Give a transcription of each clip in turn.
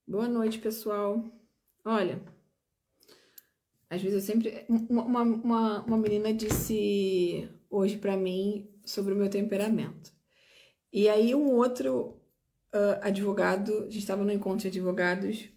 Boa noite, pessoal. Olha, às vezes eu sempre. Uma menina disse hoje pra mim sobre o meu temperamento. E aí, um outro advogado, a gente estava no encontro de advogados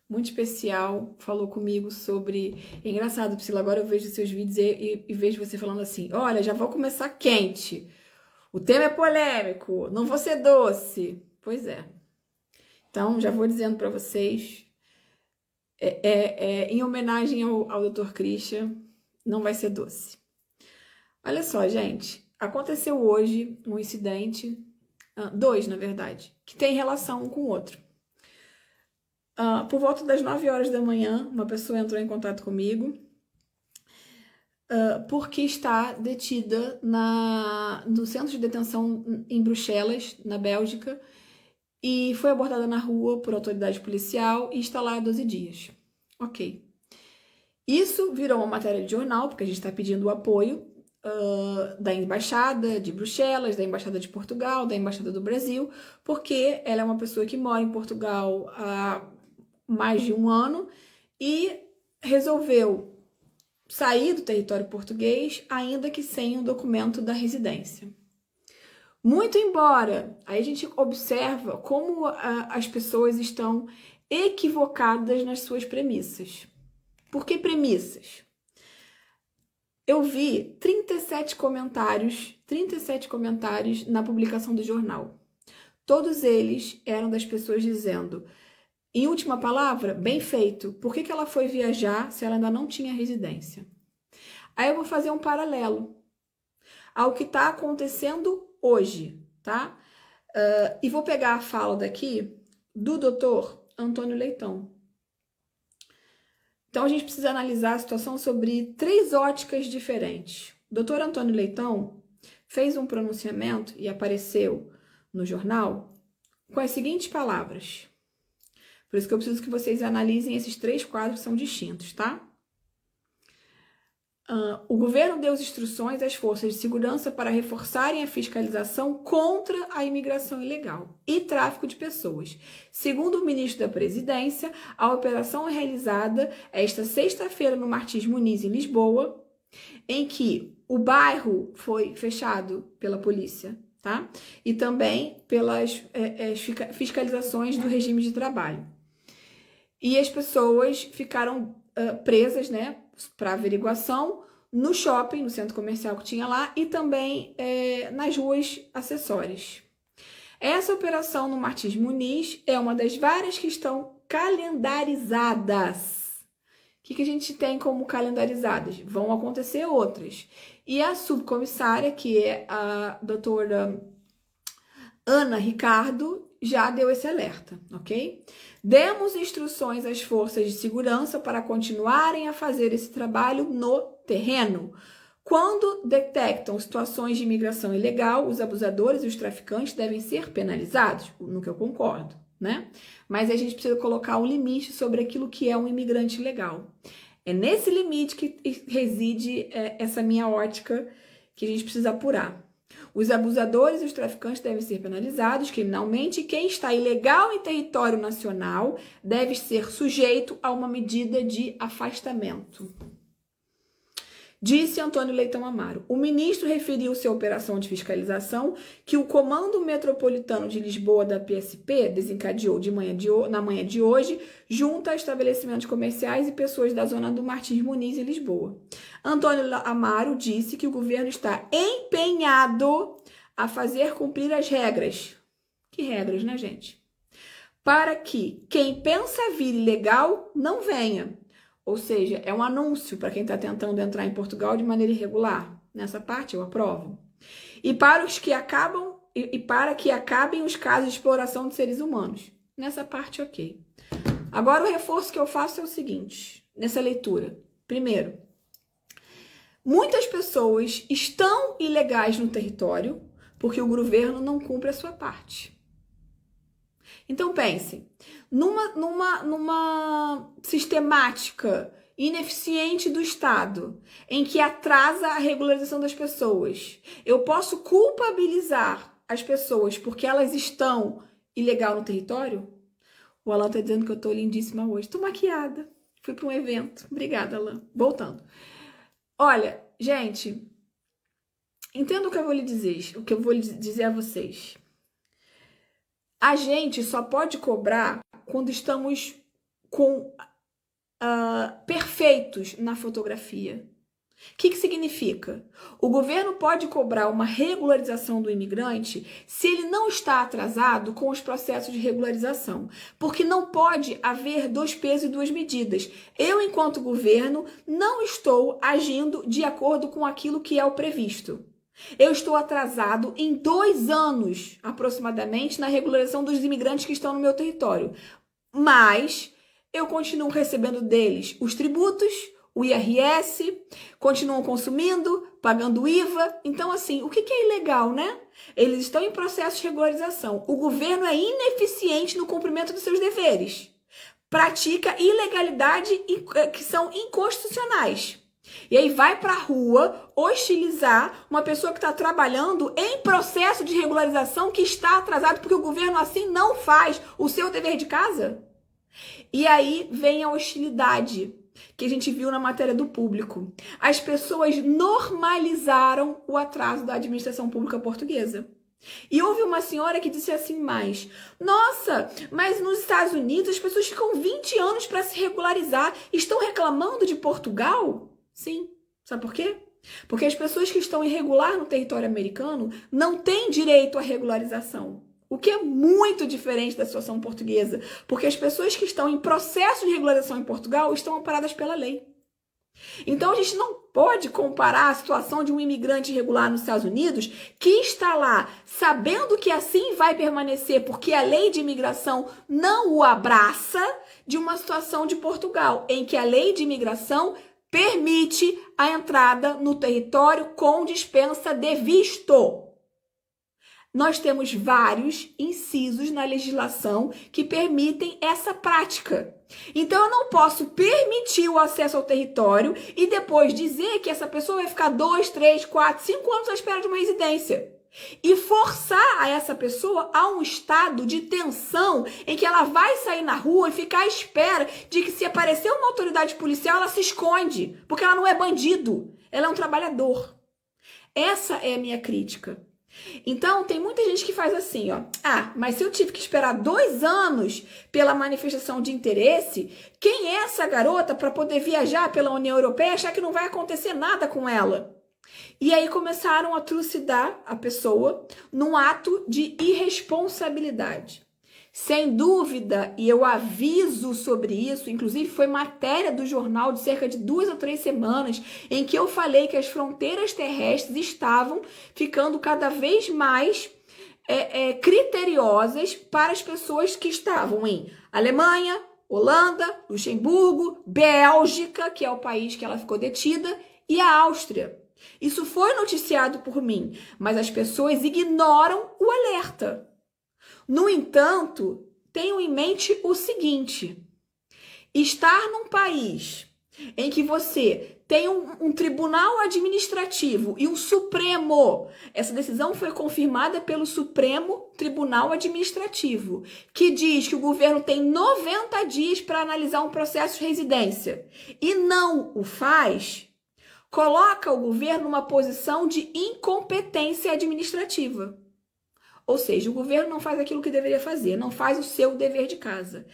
muito especial, falou comigo sobre. É engraçado, Priscila, agora eu vejo seus vídeos e vejo você falando assim: olha, já vou começar quente, o tema é polêmico, não vou ser doce. Pois é. Então, já vou dizendo pra vocês. Em homenagem ao Dr. Christian, não vai ser doce. Olha só, gente, aconteceu hoje um incidente, dois na verdade, que tem relação um com o outro. Por volta das 9 horas da manhã, uma pessoa entrou em contato comigo porque está detida no centro de detenção em Bruxelas, na Bélgica, e foi abordada na rua por autoridade policial e está lá há 12 dias. Ok. Isso virou uma matéria de jornal, porque a gente está pedindo o apoio da Embaixada de Bruxelas, da Embaixada de Portugal, da Embaixada do Brasil, porque ela é uma pessoa que mora em Portugal há mais de um ano e resolveu sair do território português, ainda que sem o documento da residência. Muito embora, aí a gente observa como as pessoas estão equivocadas nas suas premissas. Por que premissas? Eu vi 37 comentários na publicação do jornal. Todos eles eram das pessoas dizendo, em última palavra, bem feito, por que ela foi viajar se ela ainda não tinha residência? Aí eu vou fazer um paralelo ao que está acontecendo hoje, tá? E vou pegar a fala daqui do doutor Antônio Leitão. Então, a gente precisa analisar a situação sobre 3 óticas diferentes. O doutor Antônio Leitão fez um pronunciamento e apareceu no jornal com as seguintes palavras. Por isso que eu preciso que vocês analisem esses 3 quadros que são distintos, tá? O governo deu instruções às forças de segurança para reforçarem a fiscalização contra a imigração ilegal e tráfico de pessoas. Segundo o ministro da Presidência, a operação é realizada esta sexta-feira no Martins Muniz, em Lisboa, em que o bairro foi fechado pela polícia, tá? E também pelas fiscalizações do regime de trabalho. E as pessoas ficaram presas, né, para averiguação no shopping, no centro comercial que tinha lá, e também nas ruas acessórias. Essa operação no Martins Muniz é uma das várias que estão calendarizadas. O que a gente tem como calendarizadas? Vão acontecer outras. E a subcomissária, que é a doutora Ana Ricardo, já deu esse alerta, ok? Demos instruções às forças de segurança para continuarem a fazer esse trabalho no terreno. Quando detectam situações de imigração ilegal, os abusadores e os traficantes devem ser penalizados, no que eu concordo, né? Mas a gente precisa colocar um limite sobre aquilo que é um imigrante legal. É nesse limite que reside essa minha ótica que a gente precisa apurar. Os abusadores e os traficantes devem ser penalizados criminalmente e quem está ilegal em território nacional deve ser sujeito a uma medida de afastamento. Disse Antônio Leitão Amaro. O ministro referiu-se à operação de fiscalização que o Comando Metropolitano de Lisboa da PSP desencadeou na manhã de hoje, junto a estabelecimentos comerciais e pessoas da zona do Martins Muniz, em Lisboa. Antônio Amaro disse que o governo está empenhado a fazer cumprir as regras. Que regras, né, gente? Para que quem pensa vir ilegal não venha. Ou seja, é um anúncio para quem está tentando entrar em Portugal de maneira irregular. Nessa parte eu aprovo. E para que acabem os casos de exploração de seres humanos. Nessa parte, ok. Agora o reforço que eu faço é o seguinte, nessa leitura. Primeiro, muitas pessoas estão ilegais no território porque o governo não cumpre a sua parte. Então pensem, numa sistemática ineficiente do Estado, em que atrasa a regularização das pessoas, eu posso culpabilizar as pessoas porque elas estão ilegal no território? O Alan tá dizendo que eu tô lindíssima hoje. Tô maquiada. Fui para um evento. Obrigada, Alan. Voltando. Olha, gente, entenda o que eu vou lhe dizer, o que eu vou lhe dizer a vocês. A gente só pode cobrar quando estamos perfeitos na fotografia. O que significa? O governo pode cobrar uma regularização do imigrante se ele não está atrasado com os processos de regularização, porque não pode haver dois pesos e duas medidas. Eu, enquanto governo, não estou agindo de acordo com aquilo que é o previsto. Eu estou atrasado em 2 anos, aproximadamente, na regularização dos imigrantes que estão no meu território, mas eu continuo recebendo deles os tributos, o IRS, continuam consumindo, pagando IVA. Então, assim, o que é ilegal, né? Eles estão em processo de regularização. O governo é ineficiente no cumprimento dos seus deveres. Pratica ilegalidade que são inconstitucionais. E aí vai para a rua hostilizar uma pessoa que está trabalhando em processo de regularização que está atrasado porque o governo assim não faz o seu dever de casa. E aí vem a hostilidade que a gente viu na matéria do Público. As pessoas normalizaram o atraso da administração pública portuguesa. E houve uma senhora que disse assim mais: nossa, mas nos Estados Unidos as pessoas ficam 20 anos para se regularizar. Estão reclamando de Portugal? Sim. Sabe por quê? Porque as pessoas que estão irregular no território americano não têm direito à regularização. O que é muito diferente da situação portuguesa, porque as pessoas que estão em processo de regularização em Portugal estão amparadas pela lei. Então a gente não pode comparar a situação de um imigrante irregular nos Estados Unidos que está lá sabendo que assim vai permanecer porque a lei de imigração não o abraça, de uma situação de Portugal, em que a lei de imigração permite a entrada no território com dispensa de visto. Nós temos vários incisos na legislação que permitem essa prática. Então, eu não posso permitir o acesso ao território e depois dizer que essa pessoa vai ficar 2, 3, 4, 5 anos à espera de uma residência. E forçar a essa pessoa a um estado de tensão em que ela vai sair na rua e ficar à espera de que se aparecer uma autoridade policial, ela se esconde, porque ela não é bandido, ela é um trabalhador. Essa é a minha crítica. Então, tem muita gente que faz assim, ó. Ah, mas se eu tive que esperar 2 anos pela manifestação de interesse, quem é essa garota para poder viajar pela União Europeia e achar que não vai acontecer nada com ela? E aí começaram a trucidar a pessoa num ato de irresponsabilidade. Sem dúvida, e eu aviso sobre isso, inclusive foi matéria do jornal de cerca de 2 ou 3 semanas, em que eu falei que as fronteiras terrestres estavam ficando cada vez mais criteriosas para as pessoas que estavam em Alemanha, Holanda, Luxemburgo, Bélgica, que é o país que ela ficou detida, e a Áustria. Isso foi noticiado por mim, mas as pessoas ignoram o alerta. No entanto, tenham em mente o seguinte: estar num país em que você tem um tribunal administrativo e um Supremo, essa decisão foi confirmada pelo Supremo Tribunal Administrativo, que diz que o governo tem 90 dias para analisar um processo de residência e não o faz, coloca o governo numa posição de incompetência administrativa. Ou seja, o governo não faz aquilo que deveria fazer, não faz o seu dever de casa.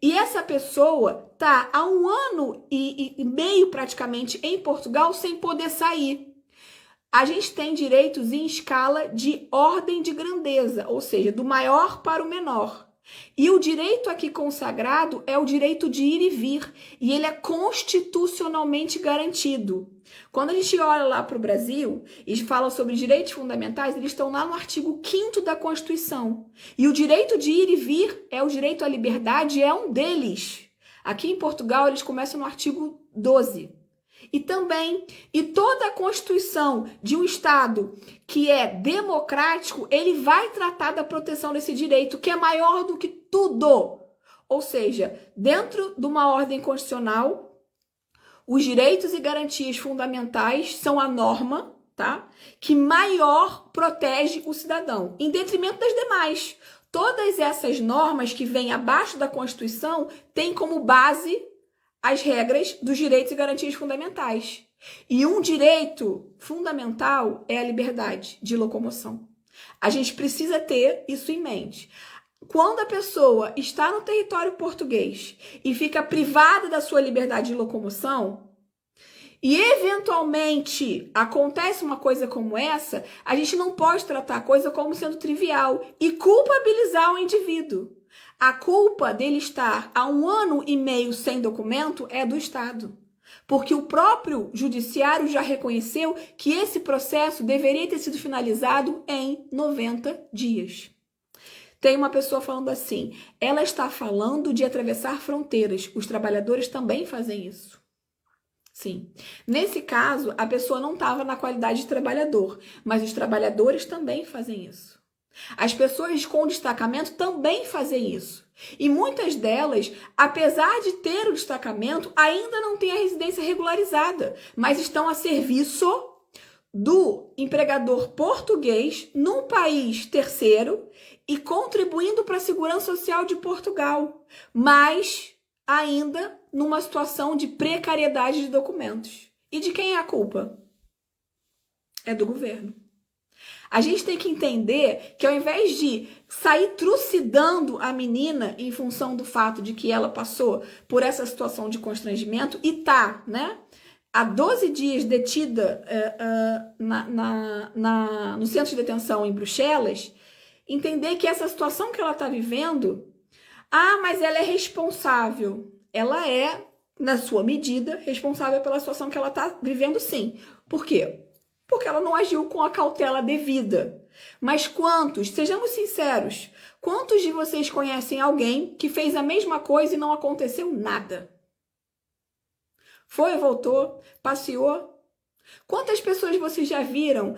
E essa pessoa está há 1 ano e meio praticamente em Portugal sem poder sair. A gente tem direitos em escala de ordem de grandeza, ou seja, do maior para o menor. E o direito aqui consagrado é o direito de ir e vir, e ele é constitucionalmente garantido. Quando a gente olha lá para o Brasil e fala sobre direitos fundamentais, eles estão lá no artigo 5º da Constituição. E o direito de ir e vir é o direito à liberdade, é um deles. Aqui em Portugal, eles começam no artigo 12. E também, e toda a Constituição de um Estado que é democrático, ele vai tratar da proteção desse direito, que é maior do que tudo. Ou seja, dentro de uma ordem constitucional, os direitos e garantias fundamentais são a norma, tá? Que maior protege o cidadão, em detrimento das demais. Todas essas normas que vêm abaixo da Constituição têm como base as regras dos direitos e garantias fundamentais. E um direito fundamental é a liberdade de locomoção. A gente precisa ter isso em mente. Quando a pessoa está no território português e fica privada da sua liberdade de locomoção, e eventualmente acontece uma coisa como essa, a gente não pode tratar a coisa como sendo trivial e culpabilizar o indivíduo. A culpa dele estar há 1 ano e meio sem documento é do Estado. Porque o próprio judiciário já reconheceu que esse processo deveria ter sido finalizado em 90 dias. Tem uma pessoa falando assim, ela está falando de atravessar fronteiras. Os trabalhadores também fazem isso. Sim. Nesse caso, a pessoa não estava na qualidade de trabalhador, mas os trabalhadores também fazem isso. As pessoas com destacamento também fazem isso. E muitas delas, apesar de ter o destacamento, ainda não têm a residência regularizada, mas estão a serviço do empregador português num país terceiro e contribuindo para a segurança social de Portugal, mas ainda numa situação de precariedade de documentos. E de quem é a culpa? É do governo. A gente tem que entender que ao invés de sair trucidando a menina em função do fato de que ela passou por essa situação de constrangimento e tá, né, há 12 dias detida no centro de detenção em Bruxelas, entender que essa situação que ela está vivendo, mas ela é responsável. Ela é, na sua medida, responsável pela situação que ela está vivendo, sim. Por quê? Porque ela não agiu com a cautela devida. Mas quantos, sejamos sinceros, quantos de vocês conhecem alguém que fez a mesma coisa e não aconteceu nada? Foi, voltou, passeou. Quantas pessoas vocês já viram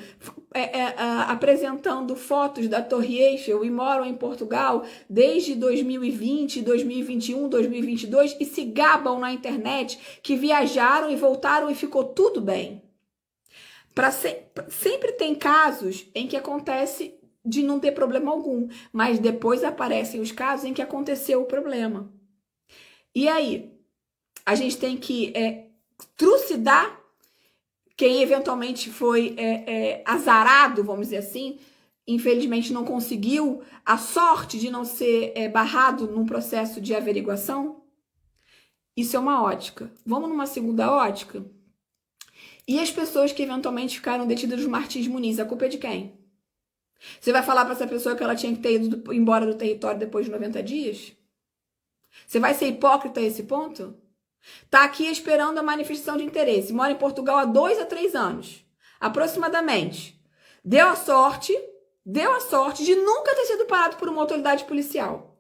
apresentando fotos da Torre Eiffel e moram em Portugal desde 2020, 2021, 2022 e se gabam na internet que viajaram e voltaram e ficou tudo bem? Sempre tem casos em que acontece de não ter problema algum, mas depois aparecem os casos em que aconteceu o problema. E aí? A gente tem que trucidar quem eventualmente foi azarado, vamos dizer assim, infelizmente não conseguiu a sorte de não ser barrado num processo de averiguação? Isso é uma ótica. Vamos numa segunda ótica? E as pessoas que eventualmente ficaram detidas no Martins Muniz, a culpa é de quem? Você vai falar para essa pessoa que ela tinha que ter ido embora do território depois de 90 dias? Você vai ser hipócrita a esse ponto? Tá aqui esperando a manifestação de interesse. Mora em Portugal há 2 a 3 anos, aproximadamente. Deu a sorte de nunca ter sido parado por uma autoridade policial.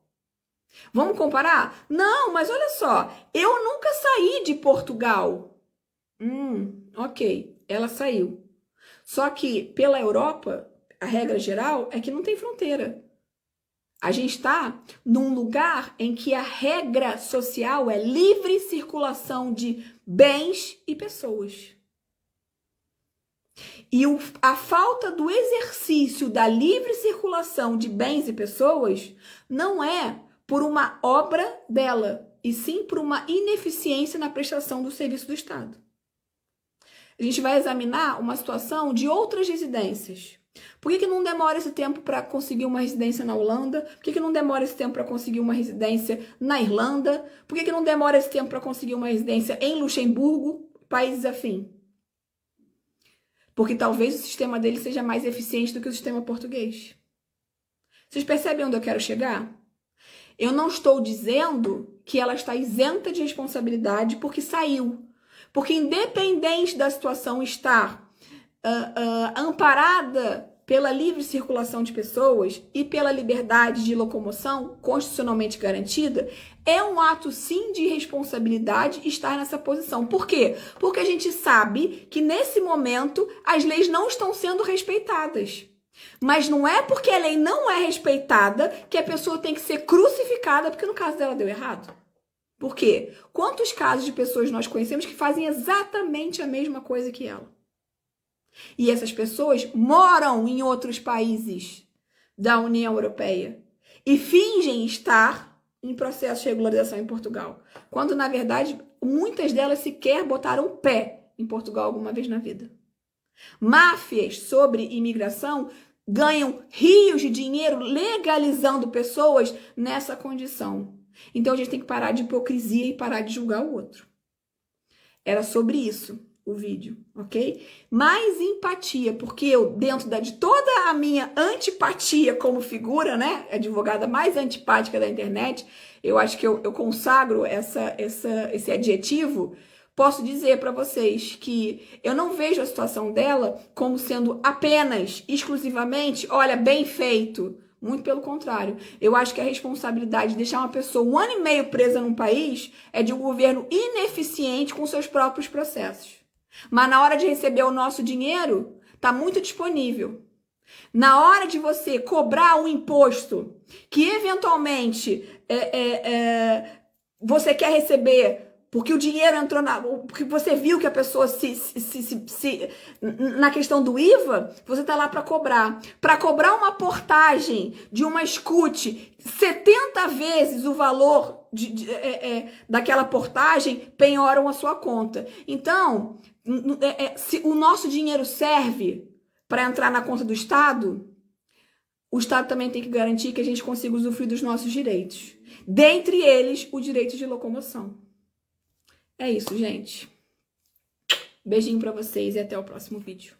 Vamos comparar? Não, mas olha só, eu nunca saí de Portugal. Ok, ela saiu. Só que pela Europa, a regra geral é que não tem fronteira. A gente está num lugar em que a regra social é livre circulação de bens e pessoas. E a falta do exercício da livre circulação de bens e pessoas não é por uma obra dela, e sim por uma ineficiência na prestação do serviço do Estado. A gente vai examinar uma situação de outras residências. Por que não demora esse tempo para conseguir uma residência na Holanda? Por que não demora esse tempo para conseguir uma residência na Irlanda? Por que não demora esse tempo para conseguir uma residência em Luxemburgo, países afins? Porque talvez o sistema dele seja mais eficiente do que o sistema português. Vocês percebem onde eu quero chegar? Eu não estou dizendo que ela está isenta de responsabilidade porque saiu. Porque independente da situação estar amparada pela livre circulação de pessoas e pela liberdade de locomoção constitucionalmente garantida, é um ato sim de responsabilidade estar nessa posição. Por quê? Porque a gente sabe que nesse momento as leis não estão sendo respeitadas. Mas não é porque a lei não é respeitada que a pessoa tem que ser crucificada porque no caso dela deu errado. Por quê? Quantos casos de pessoas nós conhecemos que fazem exatamente a mesma coisa que ela? E essas pessoas moram em outros países da União Europeia. e fingem estar em processo de regularização em Portugal, quando na verdade muitas delas sequer botaram o pé em Portugal alguma vez na vida. Máfias sobre imigração ganham rios de dinheiro legalizando pessoas nessa condição. Então a gente tem que parar de hipocrisia e parar de julgar o outro. Era sobre isso o vídeo, ok? Mais empatia, porque eu, dentro de toda a minha antipatia como figura, né? Advogada mais antipática da internet, eu acho que eu consagro esse adjetivo. Posso dizer para vocês que eu não vejo a situação dela como sendo apenas, exclusivamente, olha, bem feito. Muito pelo contrário. Eu acho que a responsabilidade de deixar uma pessoa 1 ano e meio presa num país é de um governo ineficiente com seus próprios processos. Mas na hora de receber o nosso dinheiro, tá muito disponível. Na hora de você cobrar um imposto que eventualmente você quer receber porque o dinheiro entrou porque você viu que a pessoa na questão do IVA, você tá lá para cobrar. Para cobrar uma portagem de uma escute 70 vezes o valor daquela portagem, penhoram a sua conta. Então, se o nosso dinheiro serve para entrar na conta do Estado, o Estado também tem que garantir que a gente consiga usufruir dos nossos direitos. Dentre eles, o direito de locomoção. É isso, gente. Beijinho pra vocês e até o próximo vídeo.